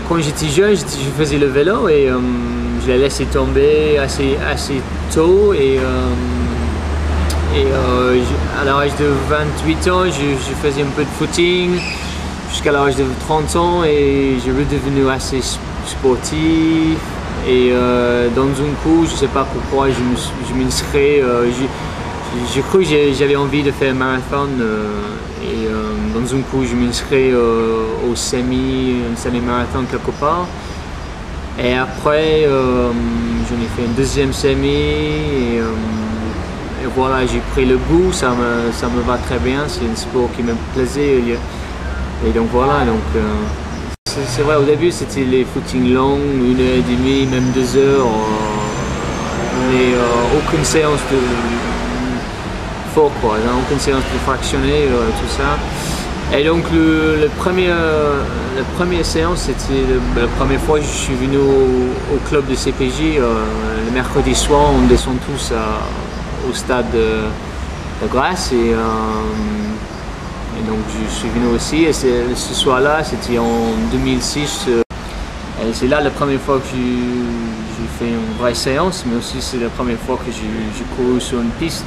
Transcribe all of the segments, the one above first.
Quand j'étais jeune, je faisais le vélo et je l'ai laissé tomber assez tôt à l'âge de 28 ans, je faisais un peu de footing jusqu'à l'âge de 30 ans et j'ai redevenu assez sportif et dans un coup, je ne sais pas pourquoi, je m'inscris, j'ai cru que j'avais envie de faire un marathon et dans un coup, je m'inscris au semi-marathon quelque part. Et après, j'en ai fait un deuxième semi et voilà, j'ai pris le goût, ça me va très bien, c'est un sport qui me plaisait. Et donc voilà, c'est vrai, au début c'était les footings longs, 1h30, même 2 heures, mais aucune séance de fort, quoi, aucune séance de fractionné, tout ça. Et donc la première séance, c'était la première fois que je suis venu au club de CPJ. Le mercredi soir, on descend tous au stade de Grasse et donc je suis venu aussi. Et ce soir-là, c'était en 2006. Et c'est là la première fois que j'ai fait une vraie séance, mais aussi c'est la première fois que j'ai couru sur une piste.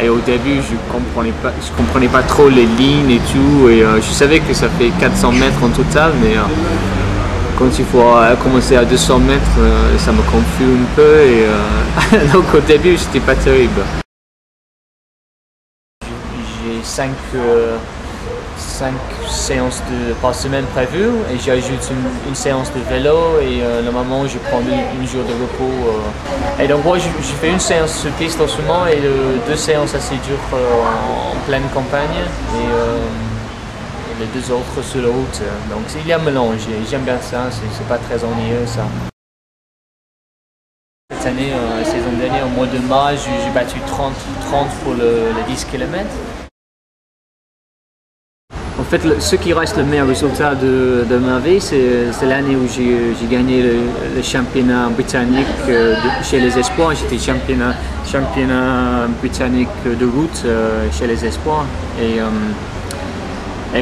Et au début, je comprenais pas trop les lignes et tout. Et je savais que ça fait 400 mètres en total, mais quand il faut commencer à 200 mètres, ça me confuse un peu. Et donc au début, c'était pas terrible. J'ai 5 séances par semaine prévues et j'ajoute une séance de vélo et normalement je prends une jour de repos. Et donc moi j'ai fait une séance sur piste en ce moment et 2 séances assez dures en pleine campagne et les 2 autres sur la route. Donc il y a un mélange et j'aime bien ça, c'est pas très ennuyeux ça. Cette année, la saison dernière, au mois de mars, j'ai battu 30 pour les 10 km. En fait, ce qui reste le meilleur résultat de ma vie, c'est l'année où j'ai gagné le championnat britannique chez les Espoirs. J'étais championnat britannique de route chez les Espoirs. Et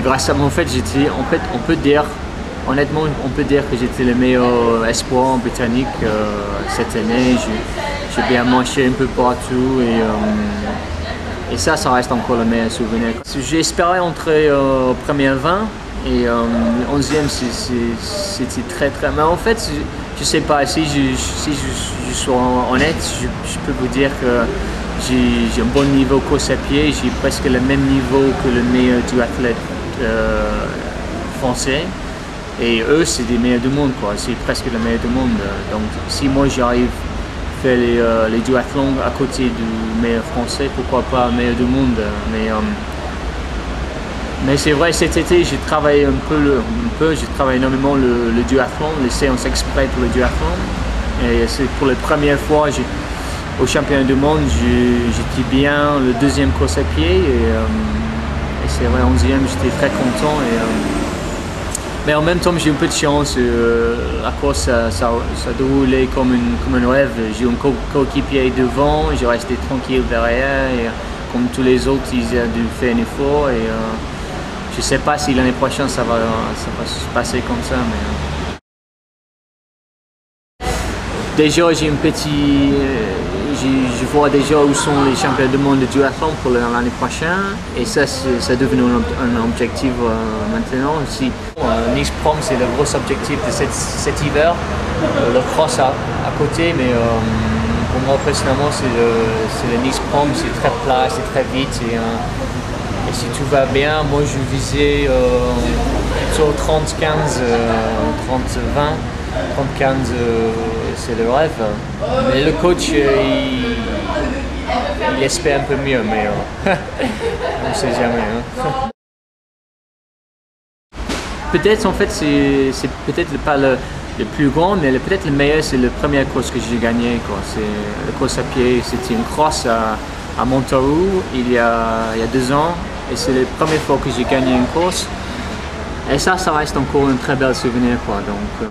grâce à moi, en fait, on peut dire, honnêtement, on peut dire que j'étais le meilleur espoir britannique cette année. J'ai bien marché un peu partout et ça reste encore le meilleur souvenir. J'espérais entrer au premier 20 et le 11e c'était très. Mais en fait, je sais pas, si je suis honnête, je peux vous dire que j'ai un bon niveau course à pied, j'ai presque le même niveau que le meilleur duathlète français. Et eux, c'est des meilleurs du monde, quoi. C'est presque le meilleur du monde. Donc, si moi j'arrive à faire les duathlons à côté du meilleur français, pourquoi pas meilleur du monde. Mais c'est vrai, cet été, j'ai travaillé j'ai travaillé énormément le duathlon, les séances exprès pour le duathlon. Et c'est pour la première fois au championnat du monde, j'étais bien le 2e course à pied. Et c'est vrai, 11e, j'étais très content. Mais en même temps, j'ai eu un peu de chance. La course, ça déroulait comme un rêve. J'ai eu un coéquipier devant, j'ai resté tranquille derrière. Et comme tous les autres, ils ont dû faire un effort. Et je ne sais pas si l'année prochaine, ça va se passer comme ça. Mais déjà, j'ai un petit. Je vois déjà où sont les championnats du monde de duathlon pour l'année prochaine et ça c'est devenu un objectif maintenant aussi. Nice Prom c'est le gros objectif de cet hiver, le cross à côté, mais pour moi personnellement c'est le Nice Prom, c'est très plat, c'est très vite et si tout va bien, moi je visais sur 30-15, 30-20. 30-15, c'est le rêve. Mais le coach, il espère un peu mieux, mais on ne sait jamais. Hein. Peut-être, en fait, c'est peut-être pas le plus grand, mais peut-être le meilleur, c'est la première course que j'ai gagnée. C'est la course à pied, c'était une cross à Montaroux il y a 2 ans. Et c'est la première fois que j'ai gagné une course. Et ça reste encore un très bel souvenir. Donc,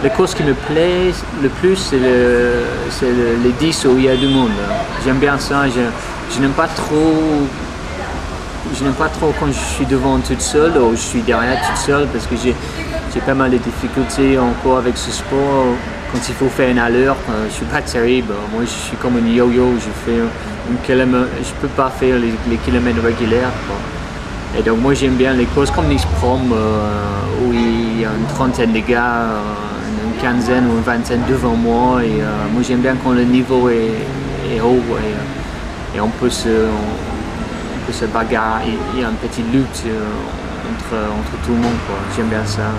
la course qui me plaît le plus, c'est les 10 où il y a du monde. J'aime bien ça. Je n'aime pas trop je n'aime pas trop quand je suis devant toute seule ou je suis derrière toute seule parce que j'ai pas mal de difficultés encore avec ce sport. Quand il faut faire une allure, je suis pas terrible. Moi, je suis comme un yo-yo. Je fais je peux pas faire les kilomètres réguliers, quoi. Et donc moi j'aime bien les courses comme Nice Prom où il y a une trentaine de gars, une quinzaine ou une vingtaine devant moi. Et moi j'aime bien quand le niveau est haut et on peut se bagarrer. Il y a une petite lutte entre tout le monde, quoi. J'aime bien ça.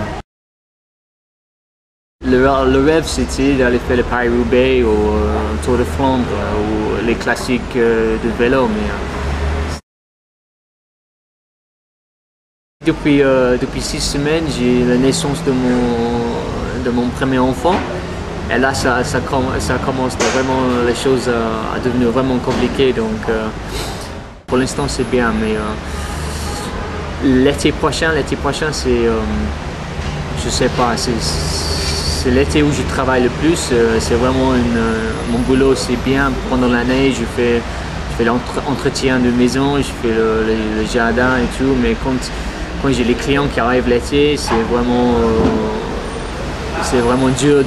Le rêve c'était d'aller faire le Paris-Roubaix ou le Tour de Flandre ou les classiques de vélo. Mais, depuis 6 semaines, j'ai la naissance de mon premier enfant. Et là, ça commence vraiment, les choses à devenir vraiment compliquées. Donc, pour l'instant, c'est bien. Mais l'été prochain, c'est, je sais pas, c'est l'été où je travaille le plus. C'est vraiment mon boulot, c'est bien. Pendant l'année, je fais l'entretien de maison, je fais le jardin et tout. Mais quand j'ai les clients qui arrivent l'été, c'est vraiment dur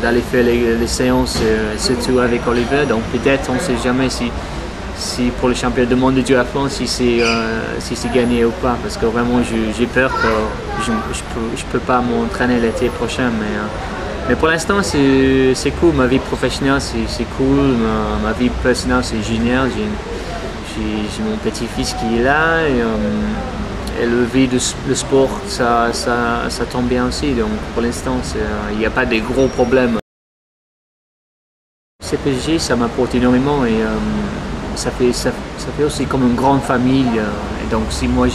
d'aller faire les séances, surtout avec Oliver. Donc peut-être, on ne sait jamais si pour le championnat du monde de duathlon, si c'est gagné ou pas. Parce que vraiment, j'ai peur que je peux pas m'entraîner l'été prochain. Mais pour l'instant, c'est cool. Ma vie professionnelle, c'est cool. Ma vie personnelle, c'est génial. J'ai mon petit-fils qui est là. Et le vie le sport, ça tombe bien aussi. Donc pour l'instant, il n'y a pas de gros problèmes. CPG, ça m'apporte énormément et ça fait aussi comme une grande famille. Et donc si moi,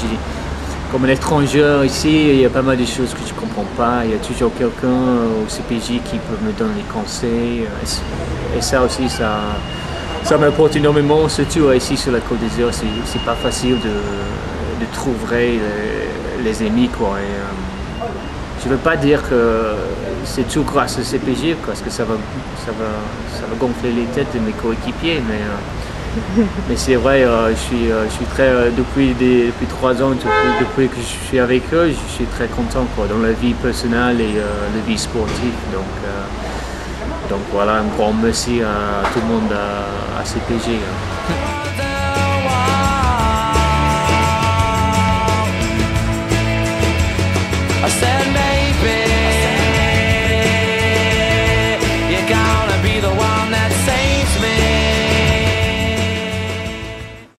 comme un étranger ici, il y a pas mal de choses que je ne comprends pas. Il y a toujours quelqu'un au CPJ qui peut me donner des conseils. Et ça aussi, ça m'apporte énormément, surtout ici sur la Côte d'Azur. C'est pas facile de trouver les amis, quoi. Et, je ne veux pas dire que c'est tout grâce au CPG parce que ça va gonfler les têtes de mes coéquipiers, mais c'est vrai, je suis très depuis 3 ans, depuis que je suis avec eux, je suis très content, quoi, dans la vie personnelle et la vie sportive. Donc voilà, un grand merci à tout le monde à CPG.